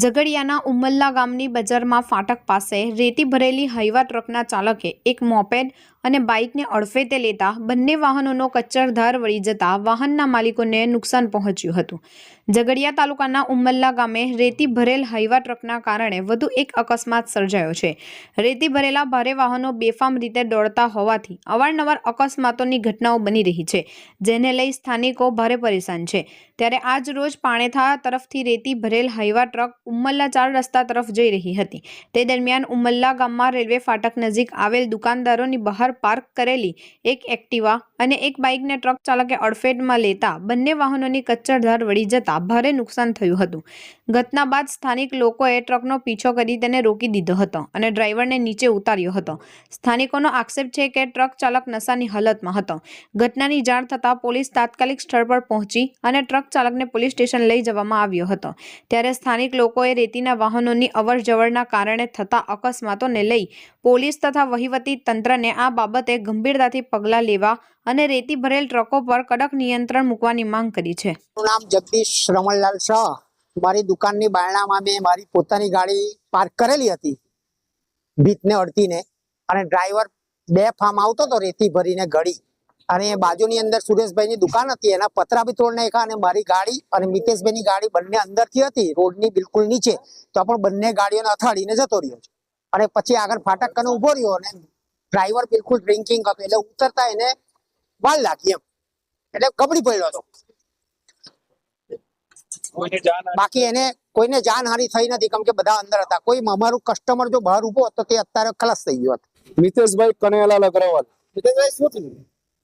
ઝઘડિયાના ઉમલ્લા ગામની બજારમાં ફાટક પાસે રેતી ભરેલી હાઈવા ટ્રકના ચાલકે એક મોપેડ અને બાઇકને અડફેટે લેતા બંને વાહનોનો કચ્ચરધાર વળી જતા વાહનના માલિકોને નુકસાન પહોંચ્યું હતું। ઝઘડિયા તાલુકાના ઉમલ્લા ગામે રેતી ભરેલ હાઈવા ટ્રકના કારણે વધુ એક અકસ્માત સર્જાયો છે। રેતી ભરેલા ભારે વાહનો બેફામ રીતે દોડતા હોવાથી અવારનવાર અકસ્માતોની ઘટનાઓ બની રહી છે, જેને લઈ સ્થાનિકો ભારે પરેશાન છે। ત્યારે આજ રોજ પાણેથા તરફથી રેતી ભરેલ હાઈવા ટ્રક ઉમલ્લા 4 રસ્તા તરફ જઈ રહી હતી। તે દરમિયાન ઉમલ્લા ગામમાં રેલવે ફાટક નજીક આવેલ દુકાનદારોની બહાર પાર્ક કરેલી એક એક્ટિવા અને એક બાઇકને ટ્રક ચાલકે અડફેટમાં લેતા બંને વાહનોની કચ્ચરધાર વળી જતા ભારે નુકસાન થયું હતું। ઘટના બાદ સ્થાનિક લોકોએ ટ્રકનો પીછો કરી તેને રોકી દીધો હતો અને ડ્રાઈવરને નીચે ઉતાર્યો હતો। સ્થાનિકોનો આક્ષેપ છે કે ટ્રક ચાલક નશાની હાલતમાં હતો। ઘટનાની જાણ થતાં પોલીસ તાત્કાલિક સ્થળ પર પહોંચી અને ટ્રક ચાલકને પોલીસ સ્ટેશન લઈ જવામાં આવ્યો હતો। ત્યારે સ્થાનિક લોકોએ રેતીના વાહનોની અવરજવરના કારણે થતા અકસ્માતોને લઈ પોલીસ તથા વહીવટી તંત્રને આ બાબતે ગંભીરતાથી પગલાં લેવા અને રેતી ભરેલ ટ્રકો પર કડક નિયંત્રણ મૂકવાની માંગ કરી છે। નામ જગદીશ રમણલાલ શાહ। મારી દુકાનની બારણામાં મેં મારી પોતાની ગાડી પાર્ક કરેલી હતી ભીતને અડતીને, અને ડ્રાઈવર બેફામ આવતો હતો રેતી ભરીને ગળી, અને બાજુની અંદર સુરેશભાઈની દુકાન હતી, એના પતરા બી તોડ નાખ્યા અને મારી ગાડી અને મિતેશભાઈની ગાડી બંને અંદરથી હતી, રોડની બિલકુલ નીચે, તો પણ બંને ગાડીઓને અથાડીને જતો રહ્યો છે। અને પછી આગળ ફાટક કને ઉભો રહ્યો અને ડ્રાઈવર બિલકુલ ડ્રિંકિંગ હતો, એટલે ઉતરતા એને વાલ લાગી એમ, એટલે ગબડી પડ્યો હતો। બાકી એને કોઈને જાનહાનિ થઈ નથી, કેમ કે બધા અંદર હતા। કોઈ અમારું કસ્ટમર જો બહાર ઉભો હતો તે અત્યારે ખલાસ થઈ ગયો હતો। મિતેશભાઈ કનૈયાલાલ અગ્રવાલ। મિતેશભાઈ શું થયું?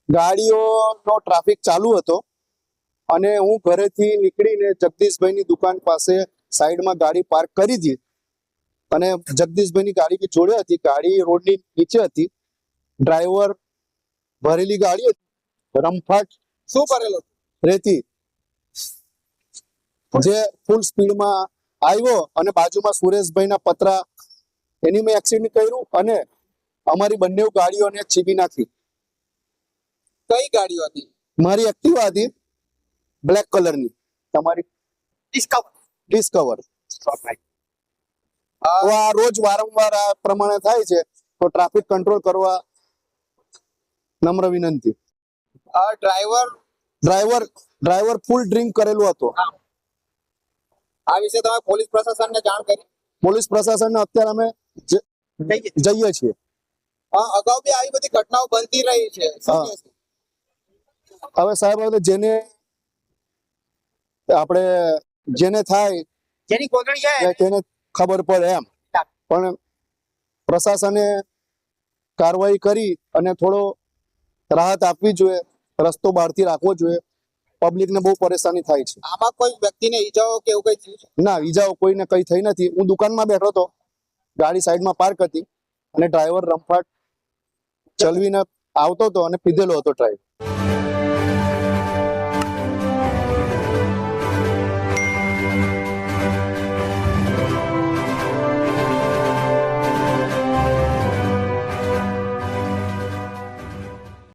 ગાડીઓનો ટ્રાફિક ચાલુ હતો અને હું ઘરેથી નીકળીને જગદીશભાઈની દુકાન પાસે સાઈડમાં ગાડી પાર્ક કરી હતી, અને જગદીશભાઈની ગાડી જોડે હતી, ગાડી રોડની નીચે હતી, ડ્રાઈવર ભરેલી ગાડી હતી, રમફાટ શું કરેલો રેતી જે ફૂલ સ્પીડમાં આવ્યો અને બાજુમાં સુરેશભાઈના પતરા, એની મેં એક્સિડન્ટ કર્યું અને અમારી બંને ગાડીઓને ચીબી નાખી। કઈ ગાડીઓ હતી? મારી એક્ટિવા હતી બ્લેક કલરની, તમારી ડિસ્કવર। આ રોજ વારંવાર આ પ્રમાણે થાય છે, તો ટ્રાફિક કંટ્રોલ કરવા નમ્ર વિનંતી। આ ડ્રાઈવર ફૂલ ડ્રિંક કરેલો હતો। આ વિશે તમે પોલીસ પ્રશાસનને જાણ કરી? પોલીસ પ્રશાસનને અત્યારે અમે જઈએ છીએ। અગાઉ બી આવી બધી ઘટનાઓ બનતી રહી છે। હવે સાહેબ, જેને થાય જેની કોથળી છે તેને ખબર પડે એમ, પણ પ્રશાસને કાર્યવાહી કરી અને થોડો રાહત આપવી જોઈએ, રસ્તો બહારથી રાખવો જોઈએ, પબ્લિકને બહુ પરેશાની થાય છે। આમાં કોઈ વ્યક્તિને ઈજાઓ કે એવું કઈ થયું છે? ના, ઈજાઓ કોઈને કઈ થઈ નથી। હું દુકાનમાં બેઠો હતો, ગાડી સાઈડમાં પાર્ક હતી અને ડ્રાઈવર રમફાટ ચલવીને આવતો હતો અને પીધેલો હતો ડ્રાઈવર।